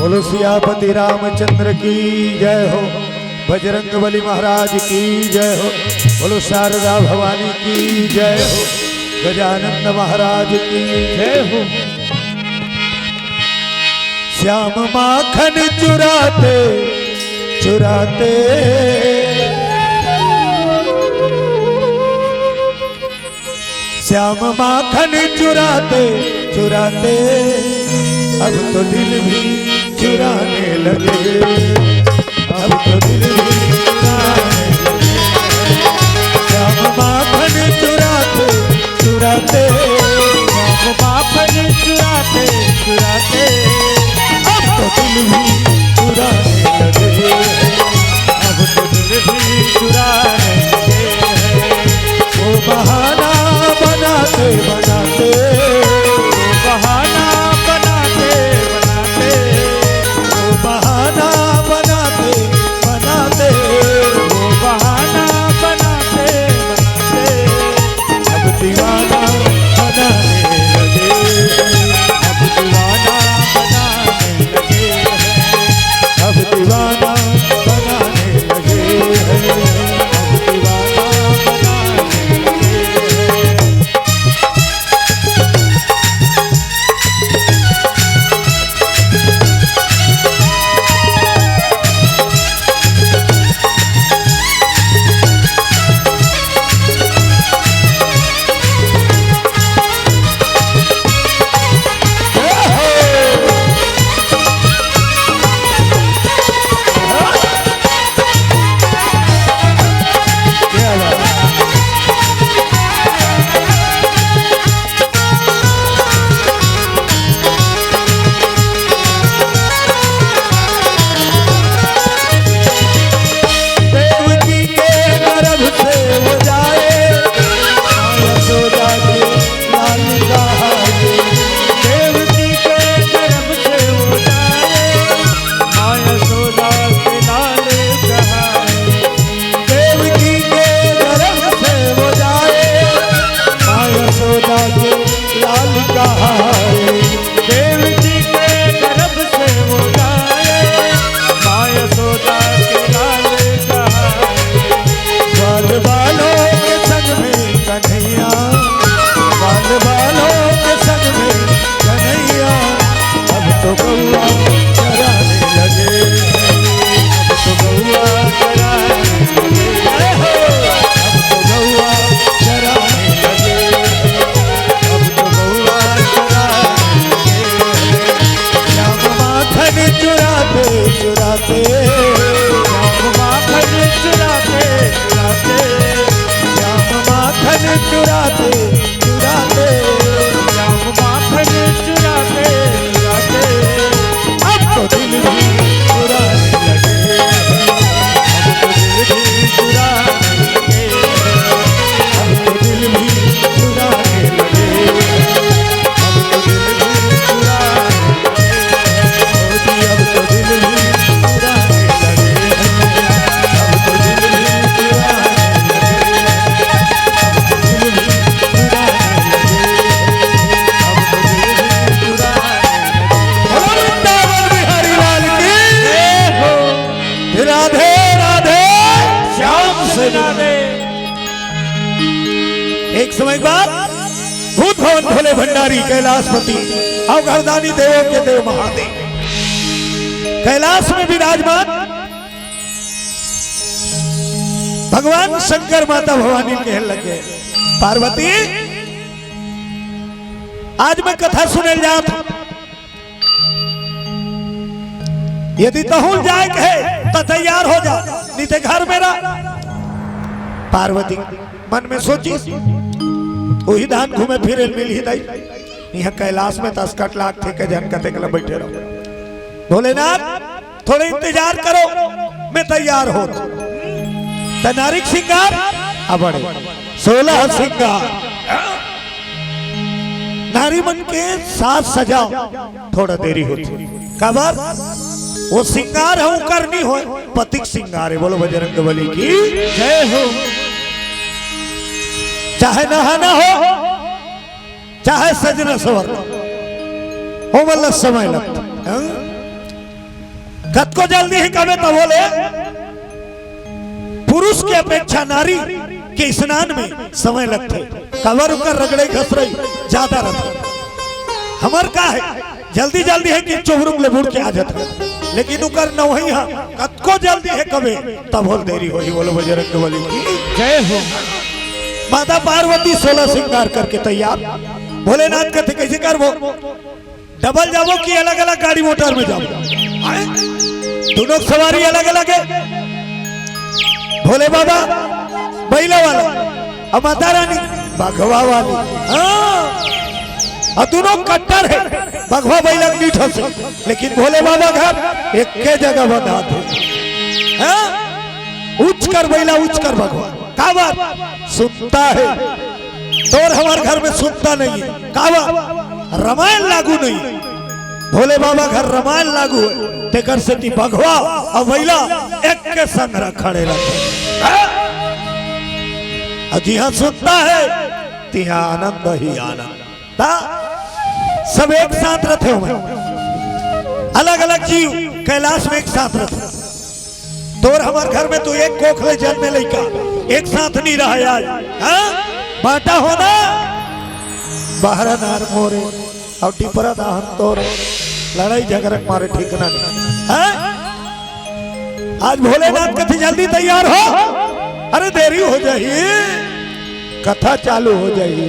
बोलो सियापति रामचंद्र की जय हो, बजरंग बली महाराज की जय हो, बोलो शारदा भवानी की जय हो, गजानंद महाराज की जय हो। श्याम माखन चुराते चुराते श्याम माखन चुराते चुराते अब तो दिल भी चुराने लगे, अब तो दिल भी चुराने लगे। श्याम माखन चुराते चुराते श्याम माखन चुराते चुराते अब तो दिल भी चुराने लगे, अब तो दिल भी चुराने लगे। वो बहाना बनाते बनाते, वो बहाना बनाते बनाते, वो बहाना बनाते बनाते, वो बहाना बनाते बनाते अब दीवाना बनाने लगे, अब दीवाना बनाने लगे हैं। अब दीवाना बनाने लगे, अब दीवाना बनाने लगे हैं। क्या बात है? देवकी के गर्भ से वो जाए, यशोदा के लाल कहाए। देवकी के गर्भ से वो जाए, माँ यशोदा के लाल कहाए। देवकी के गर्भ से वो जाए, यशोदा के लाल कहाए। देवकी के गर्भ से वो जाए, माँ यशोदा के लाल कहाए। बाल बालों के संग में कन्हैया, बाल बालों के संग में कन्हैया अब तो गौआ चराने लगे, अब तो गौआ चराने लगे, अब तो गौआ चराने लगे, अब तो गौआ चराने लगे। श्याम माखन चुराते चुराते, श्याम माखन चुराते चुराते, श्याम माखन चुराते चुराते श्याम माखन चुराते चुराते अब तो दिल भी चुराने लगे, अब तो दिल भी चुराने लगे, अब तो दिल भी चुराने लगे, अब तो दिल भी चुराने लगे। अब तो दिल भी चुराने लगे, अब तो दिल भी चुराने लगे, अब तो दिल भी चुराने लगे, अब तो दिल भी चुराने लगे। वृंदावन बिहारी लाल की जय हो। राधे राधे श्याम से राधे। एक समय बाद भूत भवन भोले भंडारी कैलाशपति अवघरदानी देवों के देव महादेव कैलाश में विराजमान भगवान शंकर माता भवानी कहने लगे, पार्वती आज मैं कथा सुने जात हूं, यदि तहुल जाए कहे तो तैयार हो जा, नहीं तो घर मेरा। पार्वती मन में सोची वही धान घूमे फिरे मिल ही दई, यहाँ कैलाश में 10 लाख थे के जन कते कल बैठे रहो। भोलेनाथ थोड़े इंतजार करो, मैं तैयार हो। नारिक सिंगार अबड़े 16 सिंगार नारी मन के साथ सजाओ, थोड़ा देरी होती खबर वो सिंगार है करनी हो, पतिक सिंगार है। बोलो बजरंग बली की जय हो। चाहे नहाना हो चाहे सजना सवर हो, मतलब समय लगता कत को जल्दी ही कमे तो बोले पुरुष की अपेक्षा नारी के स्नान में समय लगते कवर कर रगड़े घस रही ज्यादा रहते हमार का है जल्दी जल्दी है कि चोहरुम ले बुड़ के आ जाते लेकिन उकर न वही है कत को जल्दी है कबे तब हो देरी होई बोलो बजरंग बली की जय हो। माता पार्वती 16 श्रृंगार करके तैयार भोलेनाथ कहते कैसे करबो डबल जाबो कि अलग अलग गाड़ी मोटर में जाबो दोनों सवारी अलग अलग है भोले बाबा बैला वाला और माता रानी बाघवा वाली और दोनों कट्टर है बाघवा बैला मीठा से लेकिन भोले बाबा घर एक के जगह बना थे उच्च कर बैला उच्च कर बाघवा का बात सुनता है तोर हमारे घर में सुनता नहीं है का बात रामायण लागू नहीं भोले बाबा घर रामायण लागू है तेकर से ती भगवा और बैला एक के संग खड़े रहते जिहा सुनता है तिहा आनंद ही आनंद सब एक साथ रहते हुए अलग अलग जीव कैलाश में एक साथ रहते तोर हमारे घर में तो एक कोखले जन्मे लड़का एक साथ नहीं रहा आज बाटा होना बाहर नार मोरे और टिपरा दाहन तोरे लड़ाई झगड़ा मारे ठीक ना आज भोलेनाथ कथी जल्दी तैयार हो अरे देरी हो जाइए कथा चालू हो जाइए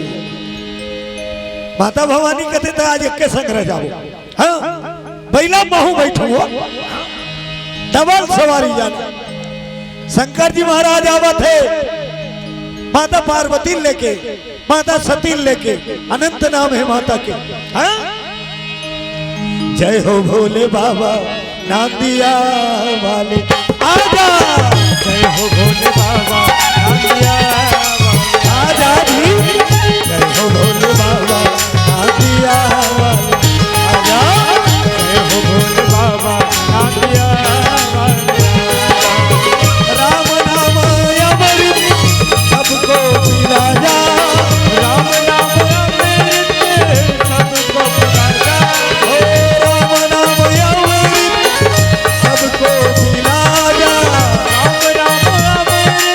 माता भवानी कहते तो आज एक के संग रह जाओ हाँ बैला महू बैठो डबल सवारी जाना शंकर जी महाराज आवत है माता पार्वती लेके माता सती लेके अनंत नाम है माता के हाँ जय हो भोले बाबा नांदिया वाले आजा जय हो भोले बाबा नांदिया आजा जी जय हो भोले बाबा नांदिया वाले आजा जय हो भोले बाबा नांदिया राम नाम अमृत सबको पिलाया राम नाम अमृत सबको पिलाया राम नाम अमृत सबको पिलाया राम नाम अमृत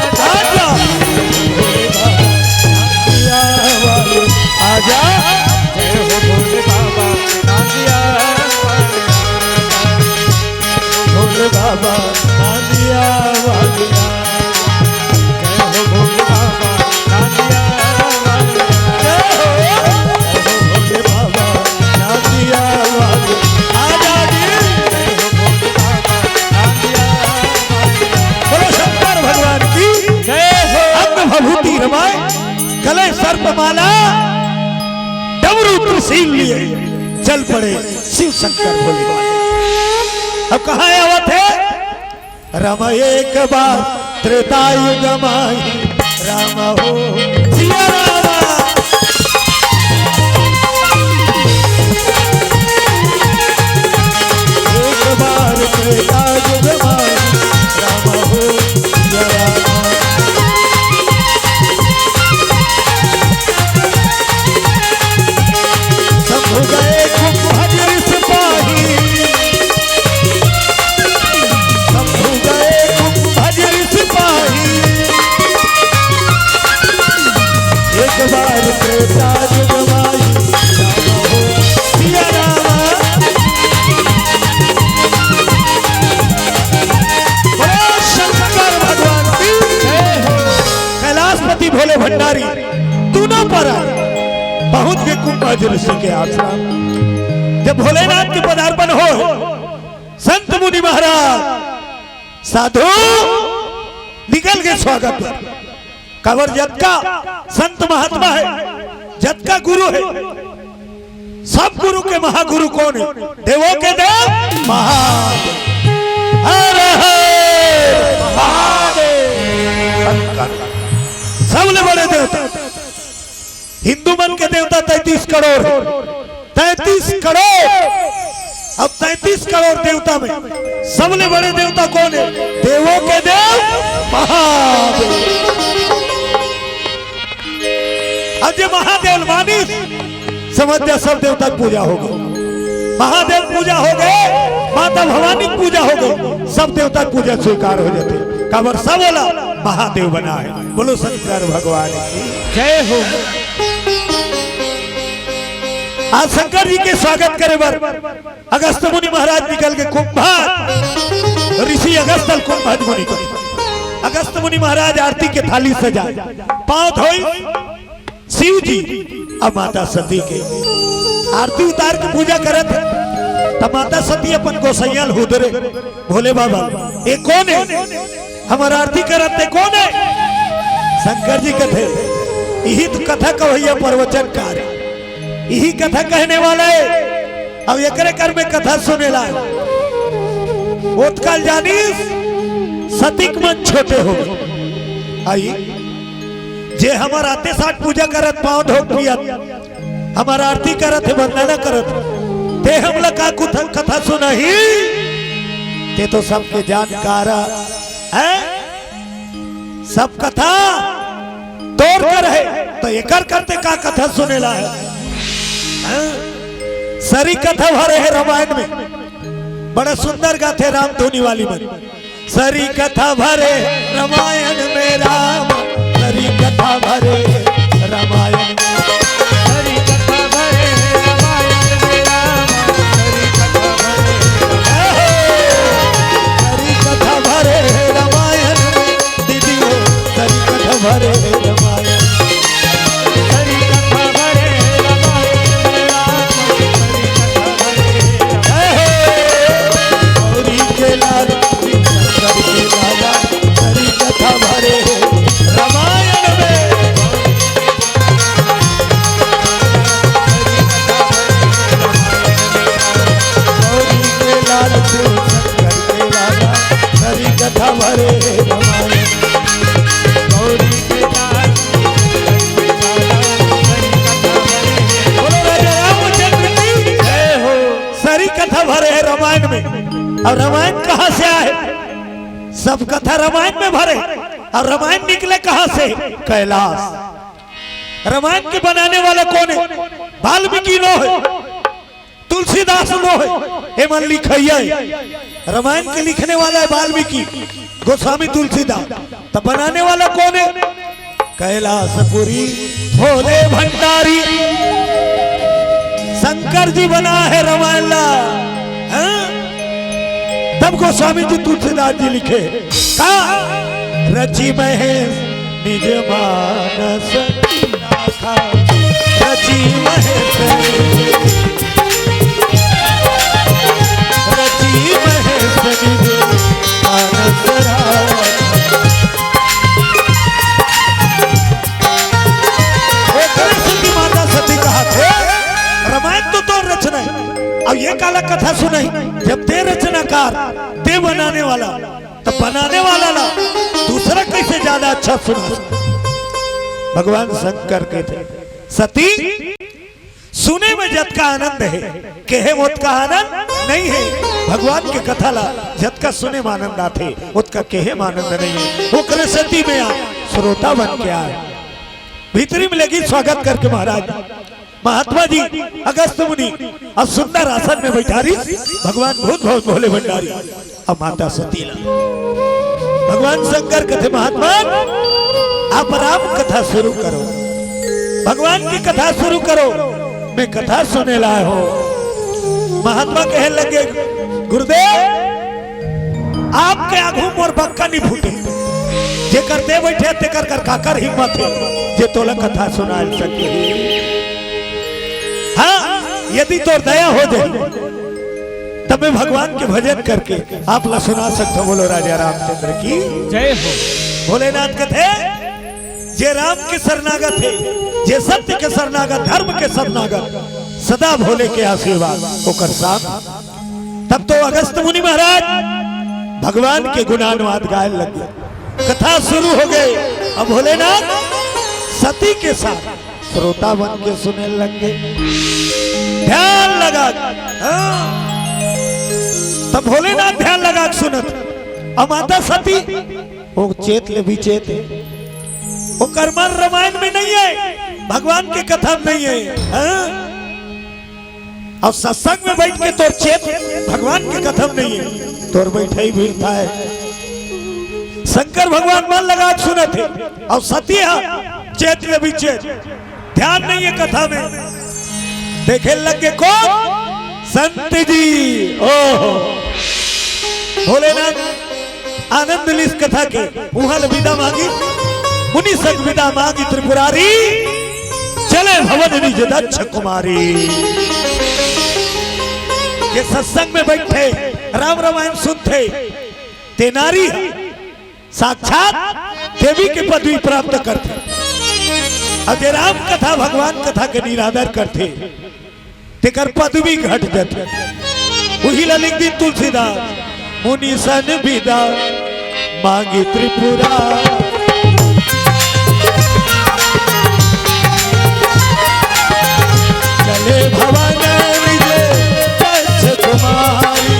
सबको पिलाया आजा जय हो भोले बाबा नांदिया भोले बाबा नांदिया वाले जय हो भोले बाबा नांदिया भोले बाबा नांदिया वाले आजा जी जय हो भोले बाबा नांदिया बोलो शंकर भगवान की जय हो अंग भभूति रमाए गले सर्पमाला डमरू त्रिशूल लिए चल पड़े शिव शंकर भोले बाबा अब कहाँ आवत है राम एक बार त्रेतायुग माई राम हो सिया रामा एक बार त्रेतायुग माई राम हो सिया रामा शंभु गए कुंभजर सिपाही शंभु गए कुंभजर सिपाही एक बार त्रेता युग माई राम हो सिया रामा बोलो शंकर भगवान की जय हो कैलाशपति भोले भंडारी दोनों पर आए बहुत के कुंभजर के आश्रम जब भोलेनाथ के पदार्पण हो संत मुनि महाराज साधु निकल के स्वागत पर कवर जतका संत महात्मा है जतका गुरु है सब गुरु के महागुरु कौन है देवों के देव महादेव हर हर महादेव सबले बड़े देवता हिंदू मन के देवता 33 करोड़ 33 करोड़ अब 33 करोड़ देवता में सबले बड़े देवता कौन है देवों के देव महादेव अब जो महादेव मानी समझ जा सब देवता की पूजा होगी महादेव पूजा हो गए, माता भवानी पूजा हो गई, सब देवता पूजा स्वीकार हो जाते। काबर सब बोला महादेव बना है। बोलो शंकर भगवान की जय हो। आज शंकर जी के स्वागत करे बर अगस्त मुनि महाराज निकल के कुंभार ऋषि अगस्त कुंभार मुनि को अगस्त मुनि महाराज आरती के थाली सजाए, पांव धोई शिव जी अब माता सती के आरती उतार के पूजा करत। तब माता सती अपन गोसैयल हुदरे भोले बाबा ये कौन है हमारा आरती करत है, कौन है? शंकर जी कथे यही तो कथा कहिए प्रवचनकार, यही कथा कहने वाला है। अब एकरे कर में कथा सुने ला उत्काल जानी सतीक मन छोटे हो आई जे हमार आते साथ पूजा करत, पांव धो पिया हमारा आरती करत है, वंदना करत ते हमला का कथा सुना ही ते तो सबके जानकार है, सब कथा तोड़ कर है तो एकर करते का कथा सुनेला है। सरी कथा भरे है रामायण में, बड़ा सुंदर गाथे राम धुनी वाली मन। सरी कथा भरे रामायण में राम, सरी कथा भरे रामायण में, हरि कथा भरे रामायण में राम, सरी कथा भरे रामायण में दीदी हो, सरी कथा भरे रामायण, हरि कथा भरे रामायण में राम, हरि कथा भरे गौरी के लाल शंकर के लाला, सरी कथा भरे रामायण में, गौरी के लाल शंकर के लाला, सरी कथा भरे रामायण, गौरी के लाल बोलो राजा रामचंद्र की जय हो। सारी कथा भरे है रामायण में। और रामायण कहाँ से आए? सब कथा रामायण में भरे। और रामायण निकले कहाँ से? कैलाश। रामायण के बनाने वाला कौन है? वाल्मीकि नो है, तुलसीदास नो है, हेमन लिखैया है। रामायण के लिखने वाला है वाल्मीकि, गोस्वामी तुलसीदास। तो बनाने वाला कौन है? कैलाशपुरी भोले भंडारी शंकर जी बना है रामायण ला। तब गोस्वामी जी तुलसीदास जी लिखे का रची महेश निज मानस राखा, रची महेश निज मानस राखा। सती माता सती कहा थे रामायण तो रचना है। अब ये काला कथा सुनाई जब ते रचनाकार ते बनाने वाला, तो बनाने वाला ना दूसरा कैसे ज्यादा अच्छा सुना। भगवान शंकर के थे सती सुने में जत का आनंद है, कहे मत का आनंद नहीं है। भगवान के कथा ला जत का सुने में आनंद आते, उसका कहे में आनंद नहीं है। वो करे सती में आ श्रोता बन के आए, भीतरी में लगी स्वागत करके महाराज महात्मा जी अगस्त मुनि अब सुंदर आसन में बैठारी, भगवान बहुत बहुत भोले भंडारी अब माता सती ला। भगवान शंकर कथे महात्मा आप राम कथा शुरू करो, भगवान की कथा शुरू करो, मैं कथा सुने लाए हो। महात्मा कहने लगे गुरुदेव आपके आगू मोर बक्का नहीं फूटे, जे करते बैठे ते कर काकर हिम्मत है जे तोला कथा सुना सके। हाँ यदि तो दया हो जाए तब मैं भगवान के भजन करके आप ला सुना सकता। बोलो राजा रामचंद्र की जय हो। भोलेनाथ कथे जे राम के शरणागत है, जे सत्य के शरणागत, धर्म के शरणागत, सदा भोले के आशीर्वाद होकर साथ। तब तो अगस्त मुनि महाराज भगवान के गुणानुवाद गायन लगे, कथा शुरू हो गई। अब भोलेनाथ सती के साथ श्रोता बन के सुने लगे, ध्यान लगा। तब भोलेनाथ ध्यान लगा सुनत। अब माता सती वो चेत ले भी चेत है, वो कर्मन रामायण में नहीं है, भगवान की कथा में नहीं है। और सत्संग में बैठ के तोर चेत भगवान के कथम नहीं है, तोर बैठे ही भीड़ता है। शंकर भगवान मन लगा सुने थे और सत्य चेत में भी चेत, ध्यान नहीं है कथा में। देखे लगे कौन? संत जी। ओह भोलेनाथ आनंद ली इस कथा के। उहल विदा मांगी मुनि संग विदा मांगी त्रिपुरारी, चले भवन निज दक्ष कुमारी। ये सत्संग में बैठे राम रामायण सुनते ते नारी साक्षात देवी की पदवी प्राप्त करते, अजय राम कथा भगवान कथा के निरादर करते तेकर पदवी घट जाते। वही लिख दी तुलसीदास, मुनि सन विदा मांगी त्रिपुरा, चले भवन निज दक्ष कुमारी।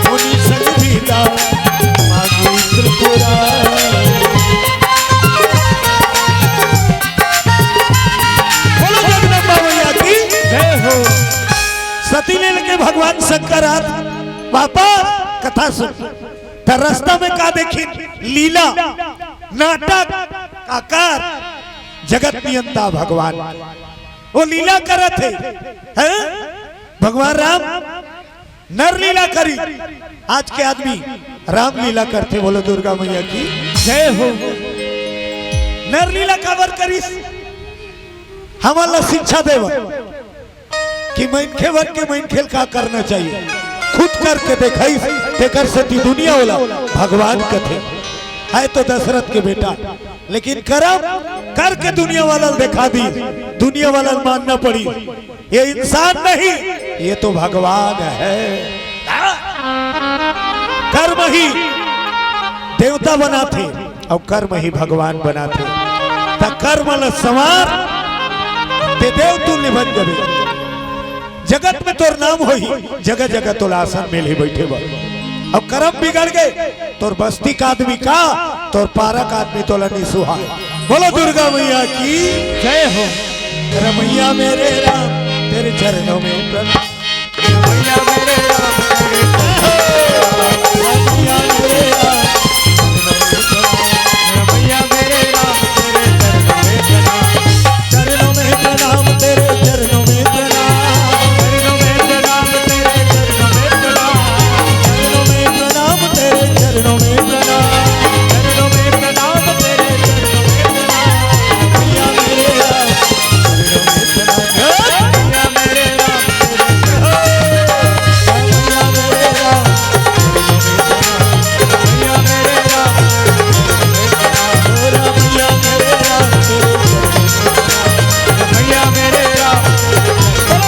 मुनि सन विदा मांगी त्रिपुरा। बोलो जगदम्बा मैया की जय हो। सती ले के भगवान शंकर वापस कथा सुन। रास्ता में का देखी लीला नाटक आकार जगत नियंता भगवान वो लीला करे थे। भगवान राम नर लीला करी, आज के आदमी राम लीला करते। बोलो दुर्गा मैया की जय हो। नर लीला काबर करी? हमारा शिक्षा देव कि मैन खेवर के मैन खेल का करना चाहिए, खुद करके देखा तेकर सती दुनिया वाला भगवान कथे है तो दशरथ के बेटा, लेकिन करम करके दुनिया वाला देखा दी, दुनिया वाला मानना पड़ी ये इंसान नहीं ये तो भगवान है। कर्म ही देवता बनाते और कर्म ही भगवान बनाते। कर्म ल सवार ते देव तुल्य बन गए। जगत में तोर नाम हो ही, जगह जगह तो आसन में ही बैठे बा। अब कर्म बिगड़ गए तोर बस्ती का आदमी का, तोर पारा का आदमी तो लनी सुहा। बोलो दुर्गा मैया की जय हो। रमैया मेरे राम तेरे चरणों में प्रणाम, रमैया मेरे राम तेरे रमैया मेरे राम, रमैया मेरे राम तेरे चरणों में प्रणाम, तेरे चरणों में प्रणाम, चरणों में प्रणाम तेरे चरणों में प्रणाम, चरणों में प्रणाम तेरे चरणों में प्रणाम, चरणों में प्रणाम तेरे चरणों में प्रणाम। रमैया मेरे राम चरणों में प्रणाम, रमैया मेरे राम रमैया मेरे राम रमैया मेरे राम रमैया मेरे राम रमैया मेरे राम।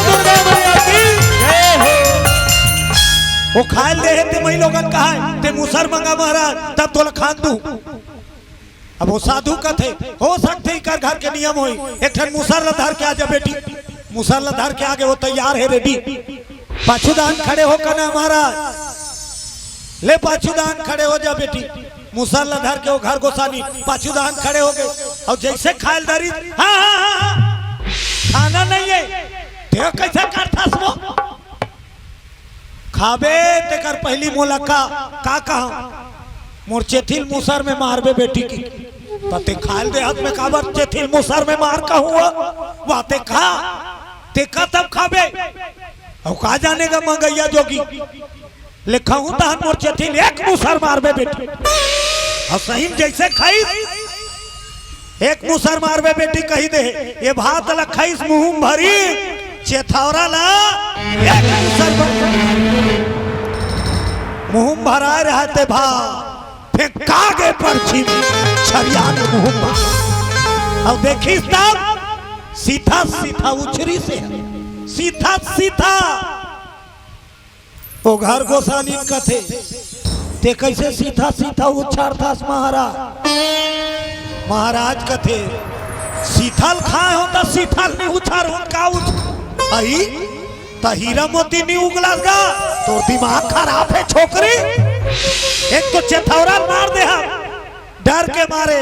दुर्गा मैया की जय हो। वो खाए दे ते मई लोगन कहा ते मुसर मंगा महाराज तब तोला खान दू। अब वो साधु कथे हो सकते ही कर घर के नियम होई, एक ठन मुसर लधार के आजा बेटी, मुसर लधार के आगे वो तैयार है रेडी। पाछुदान खड़े हो कना महाराज, ले पाछुदान खड़े हो जा बेटी। मुसर लधार के वो घर गोसानी पाछुदान खड़े हो गए और जैसे खायल दारी हाँ खाना नहीं है ते कैसे करता वो खाबे तेकर पहली मुलाकात का कहा मोर चेथिल मुसर में मारबे बेटी की ते खाल दे हाथ में काबर चेथिल मुसर में मार का हुआ वाते खा ते का तब खाबे और का जाने का मंगैया जोगी लिखा हूं तहन मोर चेथिल एक मुसर मारबे बेटी और सही जैसे खाई एक मुसर मारबे बेटी कही दे ये भात ला खाइस मुंह भरी चेथौरा ला एक मुसर मुंह भरा रहते भा फेंकागे पर्ची में छरिया के मुंह में। अब देखिस तब सीधा सीधा उछरी से सीधा सीधा वो घर गोसानी कथे ते कैसे सीधा सीधा उछार था महाराज महाराज कथे सीथल खाए होता सीथल नहीं उछार हो का उछ आई ता हीरा मोती नहीं उगलागा तो दिमाग खराब है छोकरी। एक तो चेथौरा मार दे हम डर के मारे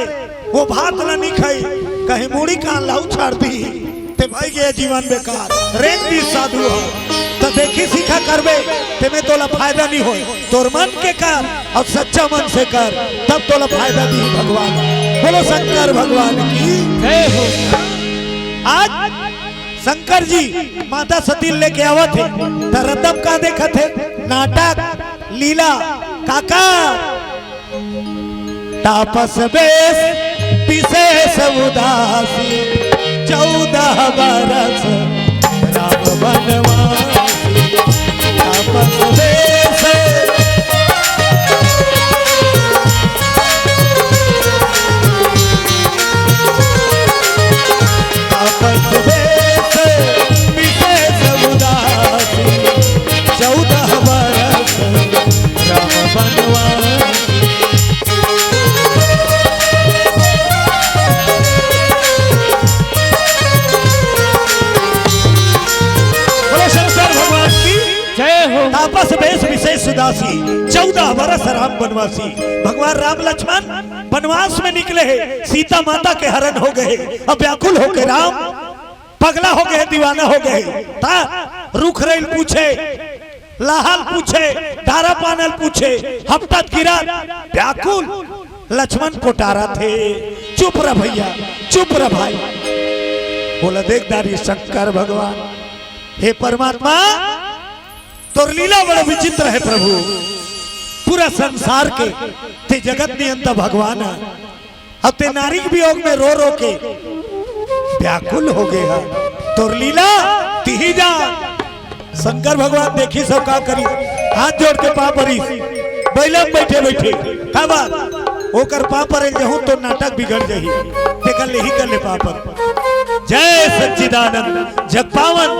वो भात नहीं खाई कहीं मूड़ी कान लाऊ छाड़ दी ते भाई गया जीवन बेकार रेत दी साधु हो तो देखी सीखा करबे ते में तोला फायदा नहीं हो तोर मन के कर और सच्चा मन से कर तब तोला फायदा दी भगवान। बोलो शंकर भगवान की जय हो। आज शंकर जी माता सती लेके आवत थे तो रदम का देखा थे नाटक लीला काका तापस बेस विशेष उदासी 14 बरस राम बनवासी तापस बेस तापस बेस विशेष उदासी 14 बरस राम बनवासी। तापस बेस विशेष उदासी 14 बरस राम बनवासी। भगवान राम लक्ष्मण वनवास में निकले हैं सीता माता के हरण हो गए अब व्याकुल हो गए राम पगला हो गए दीवाना हो गए ता रुख रेल पूछे लाहल पूछे धारा पानल पूछे हफ्तत गिरा व्याकुल लक्ष्मण कोटारा थे चुप रह भैया चुप रह भाई। बोला देख दारी शंकर भगवान हे परमात्मा तोर लीला बड़ा विचित्र है प्रभु पूरा संसार के ते जगत नियंता भगवान अब ते नारी के वियोग में रो रो के व्याकुल हो गए है तोर लीला तिही जा। शंकर भगवान देखी सब का करी हाथ जोड़ के पा परी बैला बैठे बैठे का बात ओकर पा पर जहूं तो नाटक बिगड़ जाही ते कर ले ही कर ले पा पर जय सच्चिदानंद जगपावन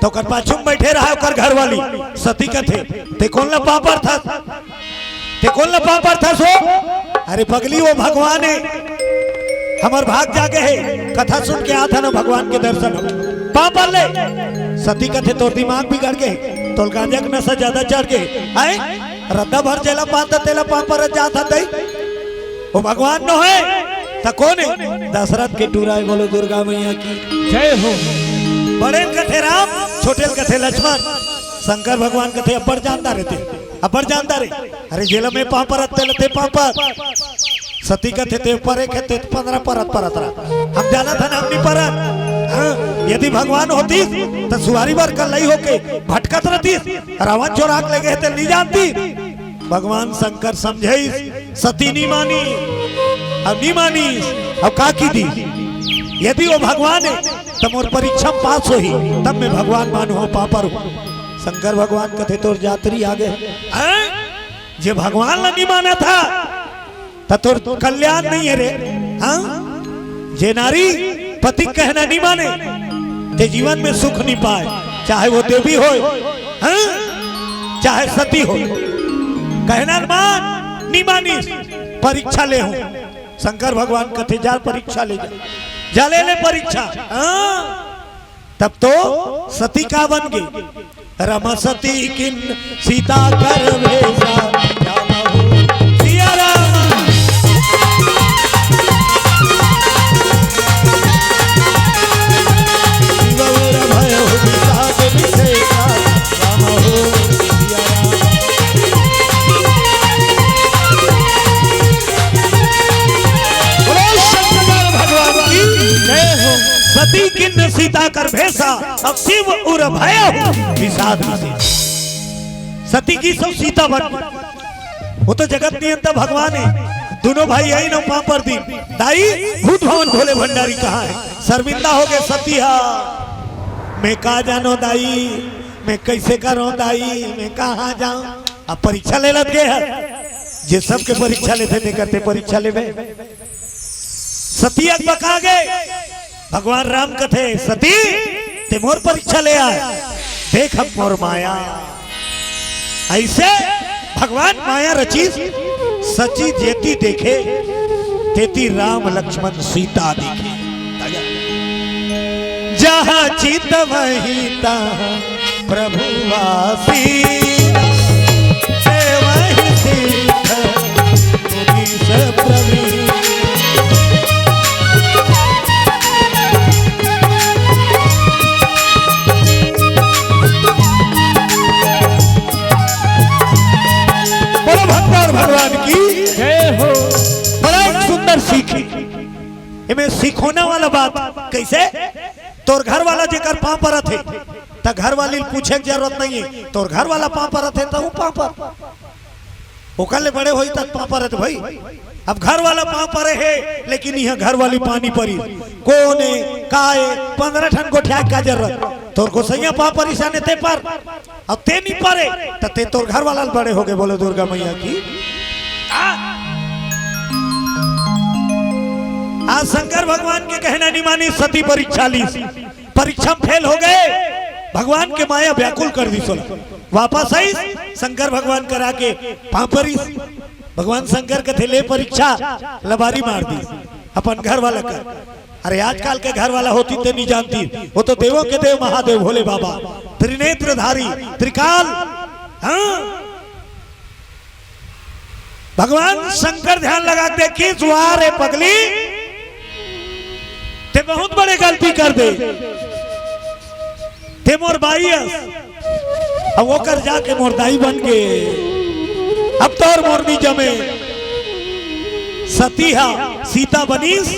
तो कर पाछू में बैठे रहा कर घर वाली सती का थे ते कौन ला पापर था ते कौन ला पापर था सो अरे पगली वो भगवान है हमार भाग जाके है कथा सुन के आता ना भगवान के दर्शन पापर ले सती का थे तो दिमाग बिगड़ गए तो गांजा का नशा ज्यादा चढ़ गए आए रद्दा भर चला पाता तेला पापर जाता दई वो भगवान न है ता कौन है दशरथ के टूरा बोलो दुर्गा मैया की जय हो। बड़े कथे राम छोटे कथे लक्ष्मण शंकर भगवान कथे अब्बर जानता रहते अब्बर जानता रहे अरे जेल में पापर थे पापर सती कथे थे परे कहते 15 परत परत हम जाना था ना अपनी परत यदि भगवान होती तो सुहारी बार कल नहीं होके भटकत रहती रावण चोराक ले गए थे नहीं जानती भगवान शंकर समझे सती नहीं मानी अब नहीं मानी अब का की दी यदि वो भगवान है तो मोर परीक्षा पास हो ही तब मैं भगवान मानू हो पापर हूँ। शंकर भगवान कथे तोर जात्री आ गए जे भगवान ला नहीं माना था तो तोर कल्याण नहीं है रे हाँ जे नारी पति कहना नहीं माने ते जीवन में सुख नहीं पाए चाहे वो देवी हो हाँ? चाहे सती हो कहना मान नहीं मानी परीक्षा ले हूं शंकर भगवान कथे जा परीक्षा ले जा ले परीक्षा तब तो सती का बन गई रमा सती किन सीता कर भेजा सिया राम सती किन सीता कर भेसा अब शिव उर भय विषाद सती की सब सीता बन वो तो जगत नियंता भगवान है दोनों भाई यही ना पापर दी दाई भूत भवन भोले भंडारी कहाँ है शर्मिंदा हो गए सतिया मैं कहा जानो दाई मैं कैसे करो दाई मैं कहाँ जाऊं अब परीक्षा ले लग गए जे सबके परीक्षा लेते थे करते परीक्षा ले सती बका गए भगवान राम कथे सती ते मोर परीक्षा ले आए देख हम मोर माया ऐसे भगवान माया रची सची जेती देखे तेती राम लक्ष्मण सीता देखे जहाँ चित वही तहाँ प्रभु वासी वही सिद्ध प्रवीण होना वाला बात कैसे तोर घर वाला जेकर पाँव पर थे तो घर वाली पूछे की जरूरत नहीं है तोर घर वाला पाँव पर थे तो पाँव पर ओकले बड़े होई तक पाँव पर थे भाई अब घर वाला पाँव पर है लेकिन यह घर वाली पानी परी कोने काए 15 ठन गोठिया का जरूरत तोर को सैया पाँव पर ईशाने ते पर अब ते नहीं पारे तो ते तोर घर वाला बड़े हो गए बोले दुर्गा मैया की आज शंकर भगवान के कहना नहीं मानी सती परीक्षा ली परीक्षा फेल हो गए भगवान के माया व्याकुल कर दी सोला वापस आई शंकर भगवान करा के पापरी भगवान शंकर के थे ले परीक्षा लबारी मार दी अपन घर वाला कर अरे आजकल के घर वाला होती तो नहीं जानती वो तो देवों के देव महादेव भोले बाबा त्रिनेत्रधारी त्रिकाल हाँ भगवान शंकर ध्यान लगा देखी जुआर पगली ते बहुत बड़े गलती कर दे ते मोर बाई अब वो कर जाके मोर दाई बन के अब तो और मोरनी जमे सतीहा सीता बनीस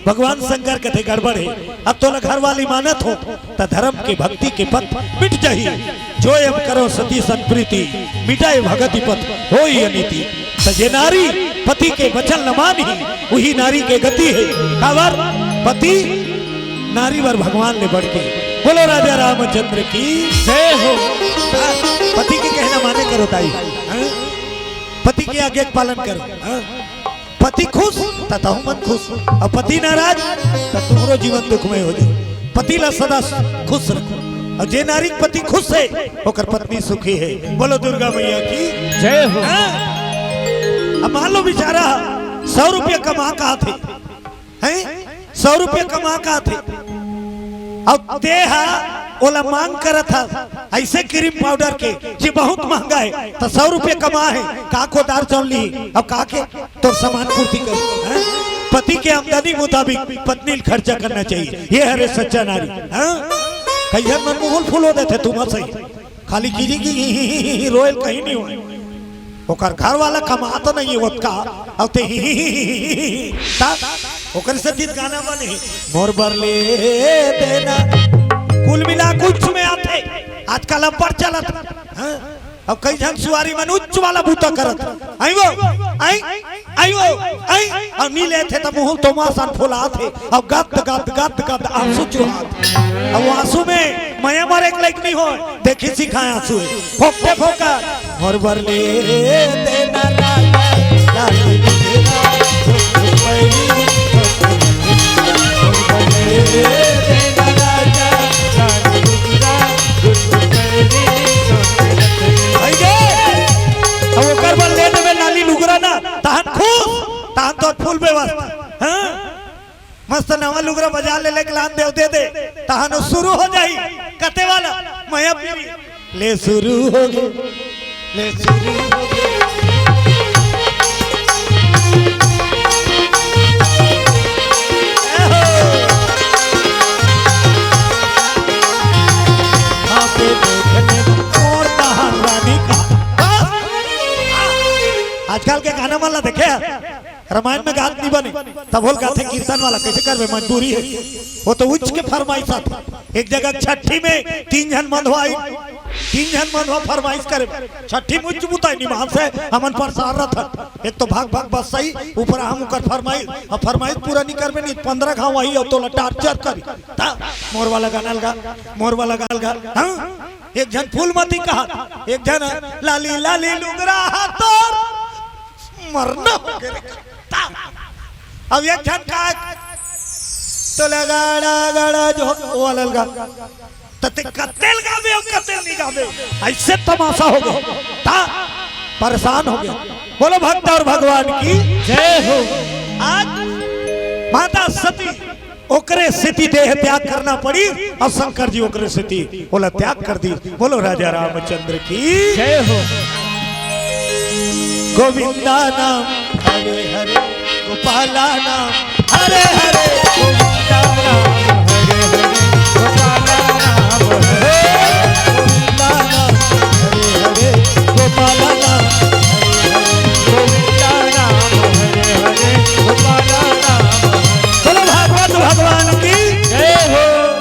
भगवान शंकर के थे गड़बड़ है अब तो घर वाली मानत हो तो धर्म के भक्ति के पथ मिट जाही जो एम करो सती संप्रीति मिटाए भगति पथ हो ही अनीति सजे नारी पति के वचन न मानी वही नारी के गति है कावर पति नारी वर भगवान ने बढ़ के बोलो राजा रामचंद्र की जय हो पति के कहना माने करो ताई पति के आज्ञा पालन करो पति खुश तथा मन खुश और पति नाराज तो तुम्हारो जीवन दुखमय हो जाए पति ला सदा खुश रखो और जे नारी पति खुश है होकर पत्नी सुखी है बोलो दुर्गा मैया की जय हो अब मान लो बेचारा 100 रुपये कमा का थे हैं 100 रुपये कमा का थे अब देहा ओला मांग करा था ऐसे क्रीम पाउडर के जी बहुत महंगा है तो 100 रुपये कमा है का को दार चौल ली अब का के तो सामान पूर्ति कर पति के आमदनी मुताबिक पत्नी खर्चा करना चाहिए ये है रे सच्चा नारी कई मन मुगल फूल होते थे तुम सही खाली कीजिए की रोयल कहीं नहीं हुआ ओकर घर वाला कमाता नहीं है का अब ते ओकर से गीत गाना बने मोर बरले देना कुल मिला कुछ में आते आजकल अब पर चलत अब कई जन सुवारी मन उच्च वाला बूता करत आई वो आई और नीले थे तो मुंह तो मासन फुला थे अब गद गद गद गद आंसू चुहात अब आंसू में माया मार एक लाइक नहीं हो देखी सिखाए आंसू फोकते फोका मोर बरले देना तो फूल व्यवस्था मस्त नवा लुगरा बजा ले ले लान देव दे दे तहन शुरू हो जाई कते वाला माया ले शुरू हो गए ले शुरू हो गए आजकल के गाना वाला देखे रामायण में गात नहीं बने तब बोल गाते कीर्तन वाला कैसे करवे मजबूरी है वो तो उच्च के फरमाइश था एक जगह छठी में 3 जन मंधवा 3 जन मंधवा फरमाइश करे छठी में उच्च बुताई निमान से हमन पर सार था एक तो भाग भाग बस सही ऊपर हम कर फरमाइश और फरमाइश पूरा नहीं करबे नहीं 15 घाव वही अब तो टार्चर करी ता मोर वाला गाना लगा हां एक जन फूलमती कहा एक जन लाली लाली लुगरा हाथोर मरना हो गया अब एक जन का तो लगाड़ा गाड़ा जो वाला लगा तते कतेल गावे और कतेल नहीं गावे ऐसे तमाशा हो गया ता परेशान हो गया बोलो भक्त और भगवान की जय हो आज माता सती ओकरे स्थिति देह त्याग करना पड़ी और शंकर जी ओकरे स्थिति बोला त्याग कर दी बोलो राजा रामचंद्र की जय हो गोविंदा नाम हरे हरे गोपाला नाम हरे हरे गोविंदा नाम